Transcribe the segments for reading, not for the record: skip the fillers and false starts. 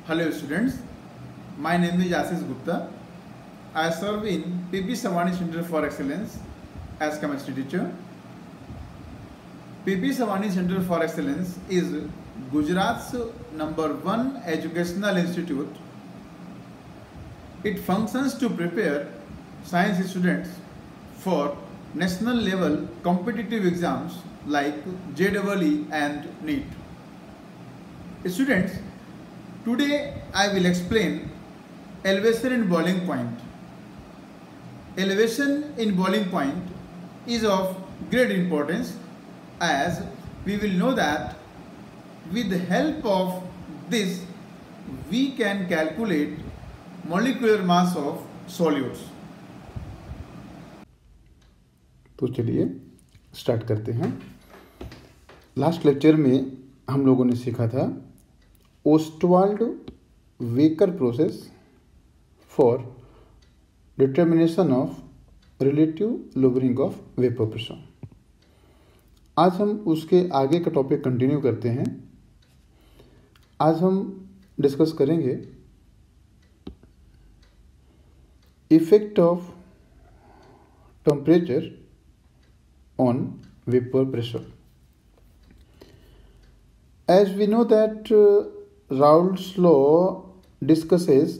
Hello students, my name is Ashish Gupta. I serve in PB Savani Center for Excellence as chemistry teacher. PB Savani Center for Excellence is Gujarat's #1 educational institute. It functions to prepare science students for national level competitive exams like JEE and NEET. Students, today I will explain elevation in boiling point. Elevation in boiling point is of great importance as we will know that with the help of this we can calculate molecular mass of solutes. तो चलिए start करते हैं। Last lecture में हम लोगों ने सीखा था Ostwald waker process for determination of relative lowering of vapour pressure. आज हम उसके आगे का टॉपिक कंटिन्यू करते हैं। आज हम डिस्कस करेंगे effect of temperature on vapor pressure. As we know that Raoult's law discusses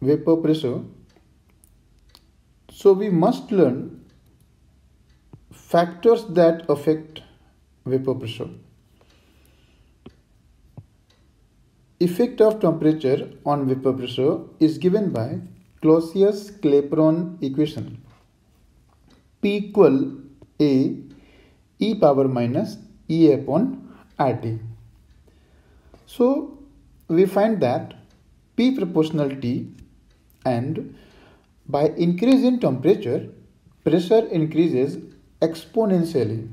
vapor pressure, so we must learn factors that affect vapor pressure. Effect of temperature on vapor pressure is given by Clausius-Clapeyron equation. P equal A e power minus E upon RT. So we find that P proportional T, and by increase in temperature, pressure increases exponentially.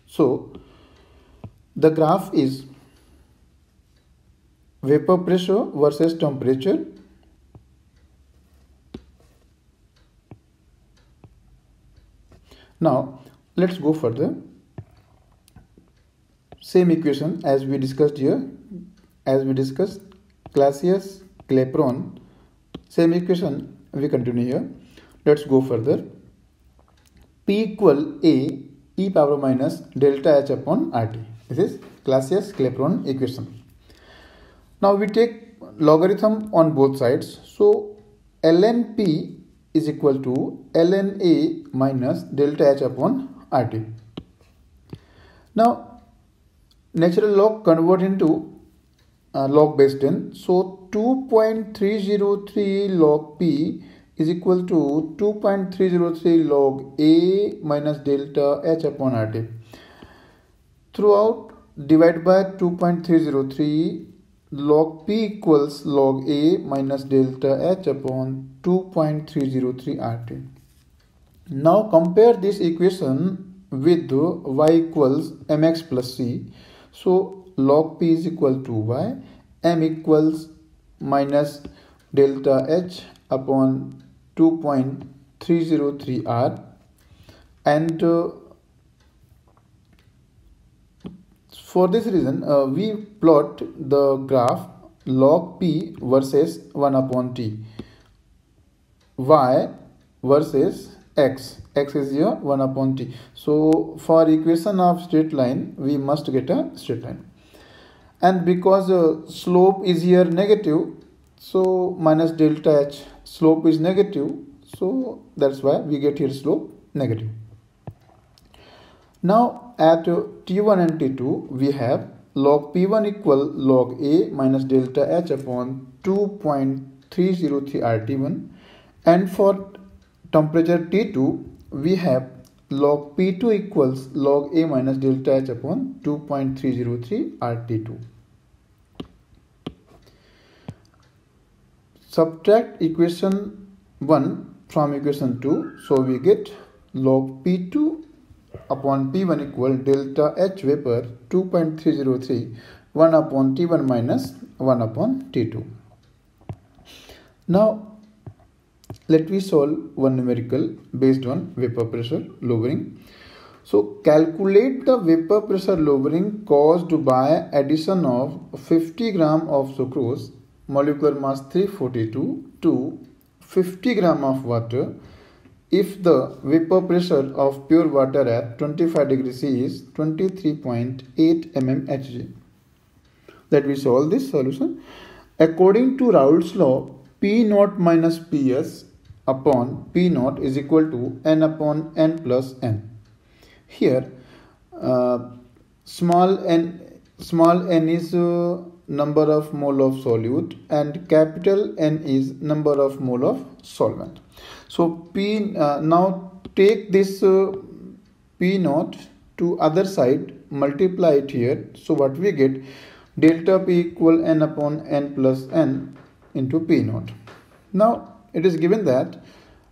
So the graph is vapor pressure versus temperature. Now let's go further. Same equation as we discussed here, as we discussed Clausius-Clapeyron, same equation we continue here. Let's go further. P equal A e power minus delta H upon RT. This is Clausius-Clapeyron equation. Now we take logarithm on both sides. So ln P is equal to ln A minus delta H upon RT. Now natural log convert into log base 10. So 2.303 log P is equal to 2.303 log A minus delta H upon RT. Throughout divide by 2.303, log P equals log A minus delta H upon 2.303 RT. Now compare this equation with y equals mx plus c. So log P is equal to y, m equals minus delta H upon 2.303 R, and for this reason we plot the graph log P versus 1 upon T, y versus x, x is here 1 upon T. So for equation of straight line we must get a straight line, and because slope is here negative, so minus delta H, slope is negative, so that's why we get here slope negative. Now at T1 and T2 we have log P1 equal log A minus delta H upon 2.303 RT1, and for temperature T2 we have log P2 equals log A minus delta H upon 2.303 RT2. Subtract equation 1 from equation 2, so we get log P2 upon P1 equal delta H vapor 2.303 1 upon T1 minus 1 upon T2. Now let me solve one numerical based on vapor pressure lowering. So calculate the vapor pressure lowering caused by addition of 50 gram of sucrose, molecular mass 342, to 50 gram of water if the vapor pressure of pure water at 25 degrees C is 23.8 mmHg. That we solve this solution. According to Raoult's law, P naught minus Ps upon P naught is equal to n upon n plus n. Here, small n is number of mole of solute and capital N is number of mole of solvent. So now take this P naught to other side, multiply it here. So what we get, delta P equal n upon n plus n into P naught. Now it is given that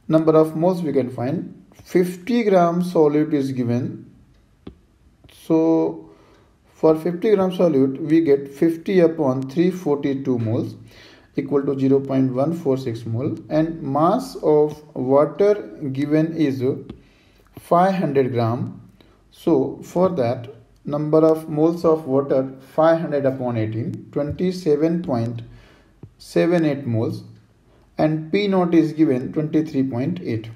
number of moles we can find. 50 gram solute is given. So for 50 gram solute we get 50 upon 342 moles equal to 0.146 mole, and mass of water given is 500 gram. So for that, number of moles of water 500 upon 18, 27.78 moles, and P naught is given 23.8.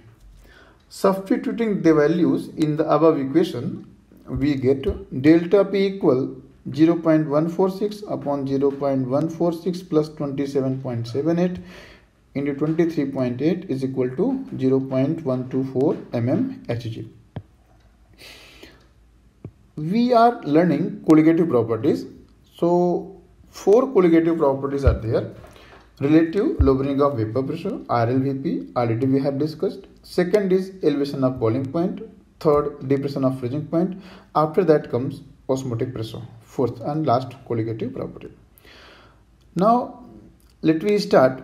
Substituting the values in the above equation, we get delta P equal 0.146 upon 0.146 plus 27.78 into 23.8 is equal to 0.124 mmHg. We are learning colligative properties. So 4 colligative properties are there. Relative lowering of vapor pressure, RLVP, already we have discussed. Second is elevation of boiling point. Third, depression of freezing point. After that comes osmotic pressure. Fourth and last colligative property. Now let me start.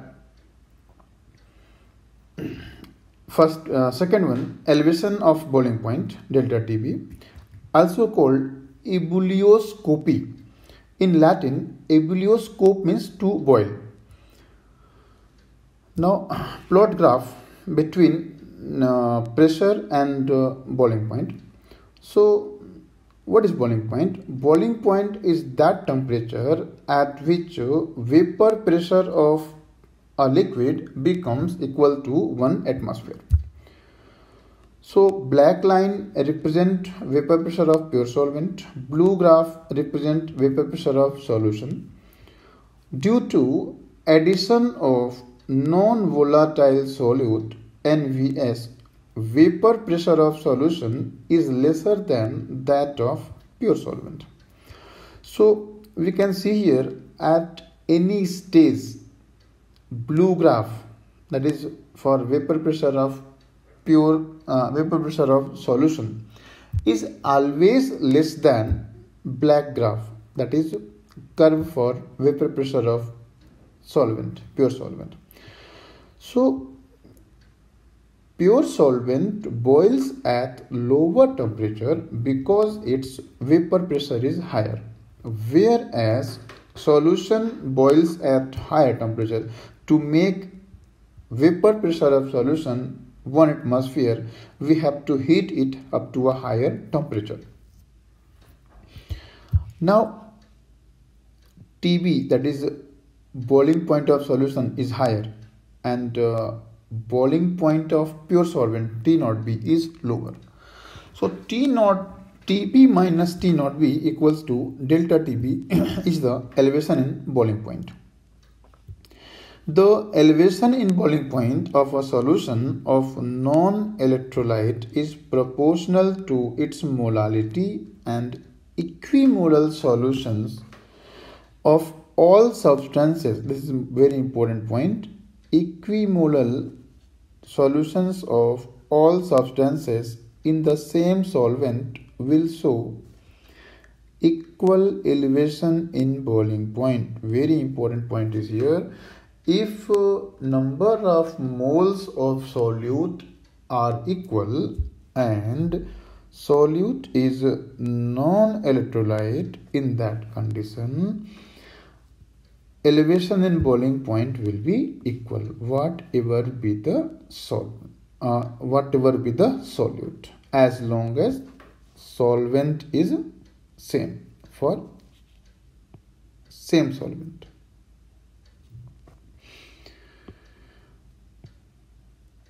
First, second one, elevation of boiling point, delta TB, also called ebullioscopy. In Latin, ebullioscope means to boil. Now plot graph between pressure and boiling point. So what is boiling point? Boiling point is that temperature at which vapor pressure of a liquid becomes equal to 1 atmosphere. So black line represent vapor pressure of pure solvent, blue graph represent vapor pressure of solution. Due to addition of non-volatile solute NVS, vapor pressure of solution is lesser than that of pure solvent. So we can see here at any stage, blue graph, that is for vapor pressure of vapor pressure of solution, is always less than black graph, that is curve for vapor pressure of solvent, pure solvent. So pure solvent boils at lower temperature because its vapor pressure is higher, whereas solution boils at higher temperature. To make vapor pressure of solution 1 atmosphere, we have to heat it up to a higher temperature. Now TB, that is boiling point of solution, is higher, and boiling point of pure solvent T naught B is lower. So TB minus T naught B equals to delta TB is the elevation in boiling point. The elevation in boiling point of a solution of non-electrolyte is proportional to its molality, and equimolar solutions of all substances, this is a very important point, equimolar solutions of all substances in the same solvent will show equal elevation in boiling point. Very important point is here. If number of moles of solute are equal and solute is non-electrolyte, in that condition elevation in boiling point will be equal, whatever be the solute, as long as solvent is same for same solvent.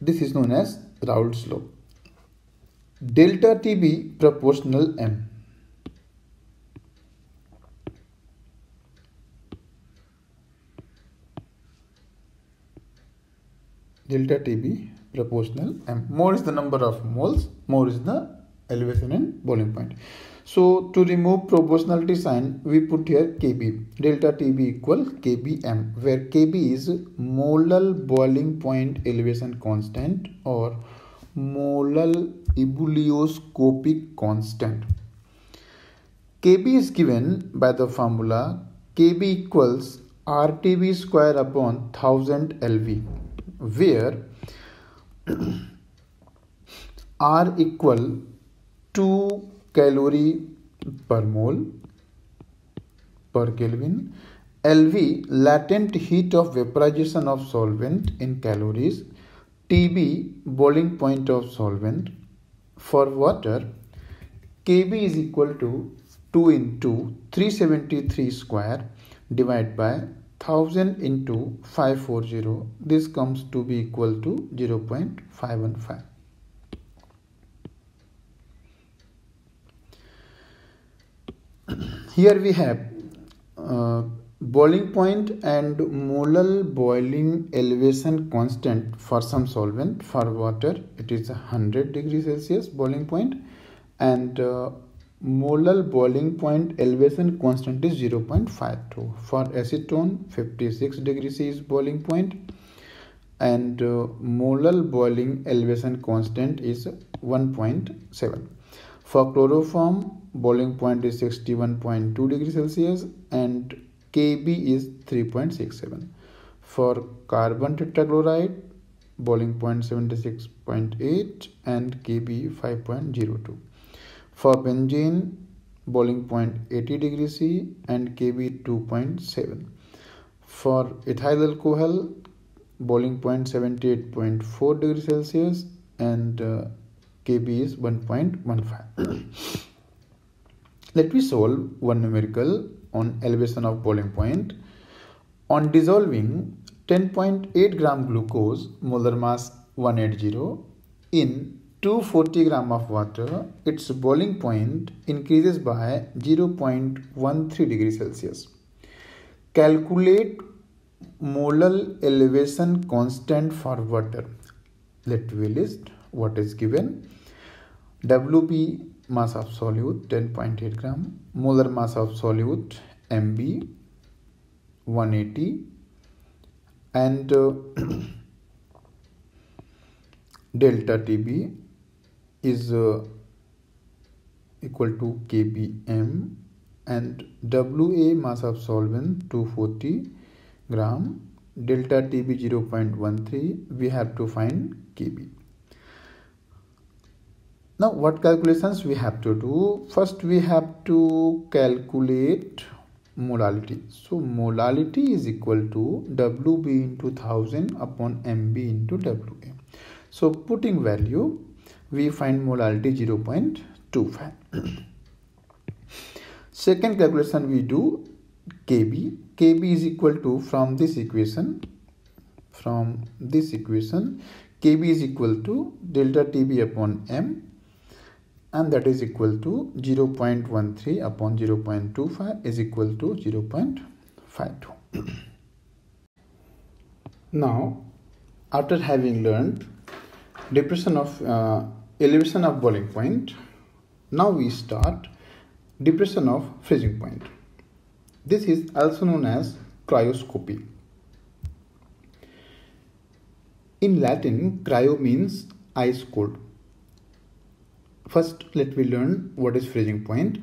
This is known as Raoult's law. Delta TB proportional M. Delta TB proportional M. More is the number of moles, more is the elevation and boiling point. So to remove proportionality sign, we put here Kb. Delta TB equal Kbm, where Kb is molar boiling point elevation constant or molar ebullioscopic constant. Kb is given by the formula Kb equals RTB square upon 1000 LV, where R equal 2 calorie per mole per Kelvin, LV latent heat of vaporization of solvent in calories, TB boiling point of solvent. For water, Kb is equal to 2 into 373 square divided by 1000 into 540. This comes to be equal to 0.515. Here we have boiling point and molar boiling elevation constant for some solvent. For water, it is 100 degrees Celsius boiling point, and molar boiling point elevation constant is 0.52. For acetone, 56 degrees is boiling point, and molar boiling elevation constant is 1.7. For chloroform, boiling point is 61.2 degrees Celsius and Kb is 3.67. For carbon tetrachloride, boiling point 76.8 and Kb 5.02. For benzene, boiling point 80 degrees C and Kb 2.7. For ethyl alcohol, boiling point 78.4 degrees Celsius and Kb is 1.15. Let me solve one numerical on elevation of boiling point. On dissolving 10.8 gram glucose, molar mass 180, in 240 gram of water, its boiling point increases by 0.13 degrees Celsius. Calculate molar elevation constant for water. Let me list what is given. Wb mass of solute 10.8 gram, molar mass of solute Mb 180, and delta Tb is equal to Kbm, and Wa mass of solvent 240 gram, delta Tb 0.13. We have to find Kb. Now what calculations we have to do? First we have to calculate molality. So molality is equal to Wb into 1000 upon Mb into Wa. So putting value, we find molality 0.25. Second calculation we do Kb. Kb is equal to, from this equation, Kb is equal to delta Tb upon M, and that is equal to 0.13 upon 0.25 is equal to 0.52. Now, after having learned depression of elevation of boiling point, now we start depression of freezing point. This is also known as cryoscopy. In Latin, cryo means ice cold. First, let me learn what is freezing point.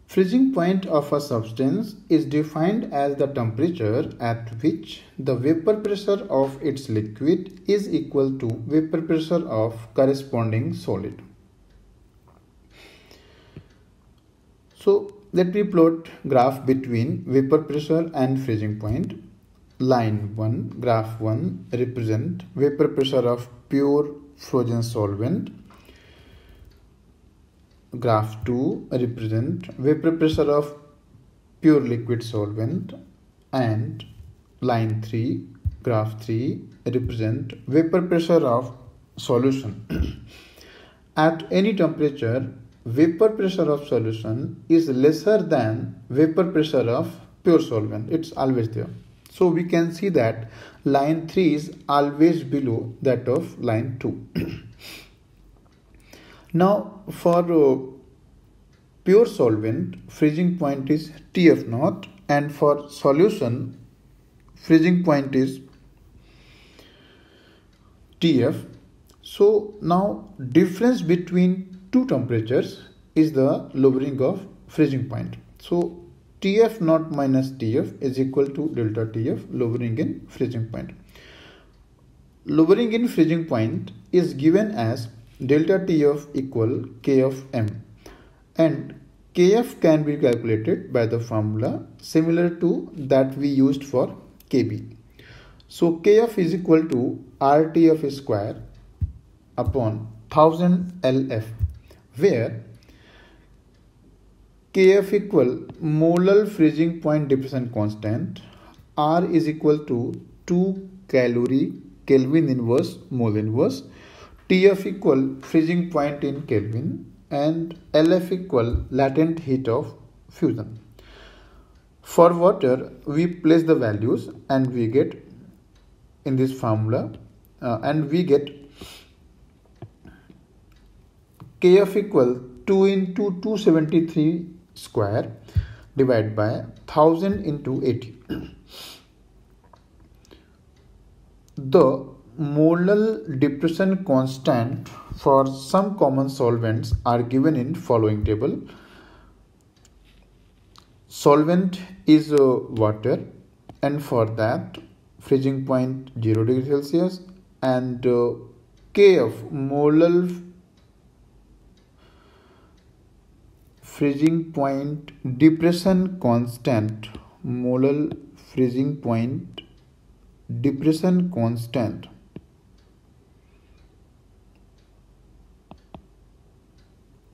Freezing point of a substance is defined as the temperature at which the vapor pressure of its liquid is equal to vapor pressure of corresponding solid. So, let me plot graph between vapor pressure and freezing point. Line 1, graph 1 represent vapor pressure of pure frozen solvent. graph 2 represent vapor pressure of pure liquid solvent, and line 3, graph 3 represent vapor pressure of solution. At any temperature, vapor pressure of solution is lesser than vapor pressure of pure solvent. It's always there. So we can see that line 3 is always below that of line 2. Now for pure solvent, freezing point is TF naught, and for solution, freezing point is TF. So now difference between two temperatures is the lowering of freezing point. So TF naught minus TF is equal to delta TF, lowering in freezing point. Lowering in freezing point is given as delta TF equal K of M, and Kf can be calculated by the formula similar to that we used for Kb. So Kf is equal to RTF square upon 1000 LF, where Kf equal molar freezing point depression constant, R is equal to 2 calorie Kelvin inverse mole inverse, TF equal freezing point in Kelvin, and LF equal latent heat of fusion. For water, we place the values and we get in this formula and we get Kf equal 2 into 273 square divided by 1000 into 80. The molar depression constant for some common solvents are given in following table. Solvent is water, and for that freezing point 0 degree Celsius, and Kf molar freezing point depression constant, molar freezing point depression constant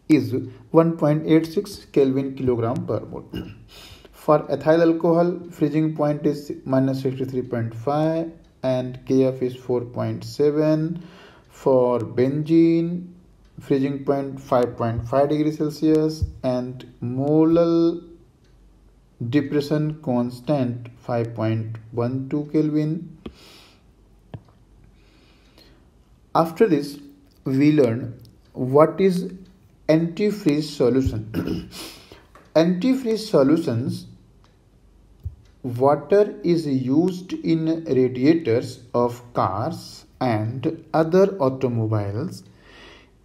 is 1.86 Kelvin kilogram per mole. For ethyl alcohol, freezing point is minus 63.5 and Kf is 4.7. For benzene, freezing point 5.5 degrees Celsius and molar depression constant 5.12 Kelvin. After this, we learn what is antifreeze solution. Antifreeze solutions, water is used in radiators of cars and other automobiles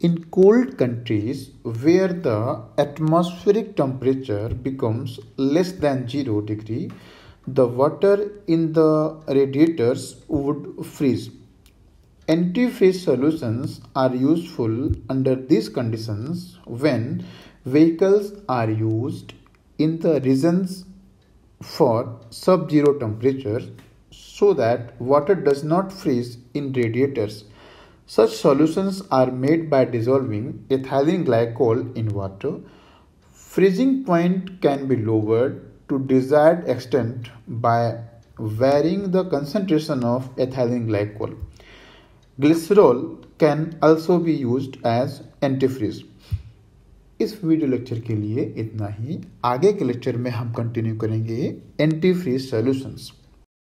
in cold countries where the atmospheric temperature becomes less than 0 degree. The water in the radiators would freeze. Antifreeze solutions are useful under these conditions when vehicles are used in the regions for sub-zero temperatures so that water does not freeze in radiators. Such solutions are made by dissolving ethylene glycol in water. Freezing point can be lowered to desired extent by varying the concentration of ethylene glycol. Glycerol can also be used as antifreeze. इस video lecture के लिए इतना ही। आगे के lecture में हम continue करेंगे antifreeze solutions.